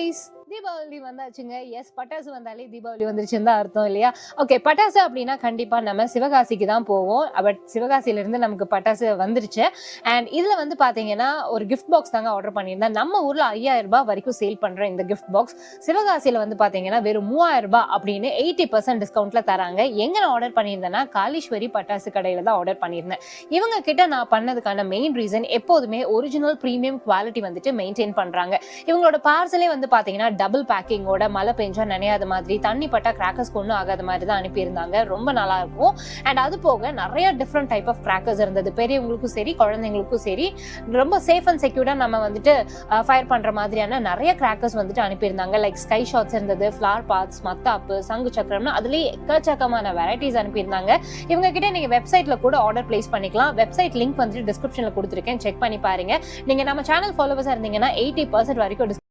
Guys, Deepavali வந்தாச்சுங்க. S, பட்டாசு வந்தாலே தீபாவளி வந்துருச்சுன்னு தான் அர்த்தம் இல்லையா? ஓகே, பட்டாசு அப்படின்னா கண்டிப்பா நம்ம சிவகாசிக்கு தான் போவோம். பட் சிவகாசியில இருந்து நமக்கு பட்டாசு வந்துருச்சு. அண்ட் இதுல வந்து பாத்தீங்கன்னா ஒரு கிஃப்ட் பாக்ஸ் தாங்க ஆர்டர் பண்ணியிருந்தேன். நம்ம ஊர்ல 5000 ரூபாய் வரைக்கும் சேல் பண்ற இந்த கிஃப்ட் பாக்ஸ் சிவகாசியில வந்து பாத்தீங்கன்னா வெறும் 3000 ரூபாய் அப்படின்னு 80% டிஸ்கவுண்ட்ல தராங்க. எங்க நான் ஆர்டர் பண்ணியிருந்தேன்னா காளீஸ்வரி பட்டாசு கடையில தான் ஆர்டர் பண்ணியிருந்தேன். இவங்க கிட்ட நான் பண்ணதுக்கான மெயின் ரீசன் எப்போதுமே ஒரிஜினல் பிரீமியம் குவாலிட்டி வந்துட்டு மெயின்டைன் பண்றாங்க. இவங்களோட பார்சலே வந்து பாத்தீங்கன்னா டபுள் பேக்கிங்கோட மழை பெஞ்சா நினையாத மாதிரி, தண்ணி பட்டா கிராக்கர்ஸ் ஒன்றும் ஆகாத மாதிரி தான் அனுப்பியிருந்தாங்க. ரொம்ப நல்லா இருக்கும். அண்ட் அது போக நிறைய டிஃப்ரெண்ட் டைப் ஆஃப் கிராக்கர்ஸ் இருந்தது. பெரியவங்களுக்கும் சரி குழந்தைங்களுக்கும் சரி ரொம்ப சேஃப் அண்ட் செக்யூர்டா நம்ம வந்துட்டு ஃபயர் பண்ற மாதிரியான நிறைய கிராக்கர்ஸ் வந்துட்டு அனுப்பியிருந்தாங்க. லைக் ஸ்கை ஷாட்ஸ் இருந்தது, ஃபிளார் பாத்ஸ், மத்தாப்பு, சங்கு சக்கரம்னு அதுலேயே எக்கச்சக்கமான வெரைட்டிஸ் அனுப்பியிருந்தாங்க. இவங்க கிட்ட நீங்க வெப்சைட்ல கூட ஆர்டர் பிளேஸ் பண்ணிக்கலாம். வெப்சைட் லிங்க் வந்துட்டு டிஸ்கிரிப்ஷன்ல கொடுத்துருக்கேன், செக் பண்ணி பாருங்க. நீங்க நம்ம சேனல் ஃபாலோவர்ஸா இருந்தீங்கன்னா 80% வரைக்கும்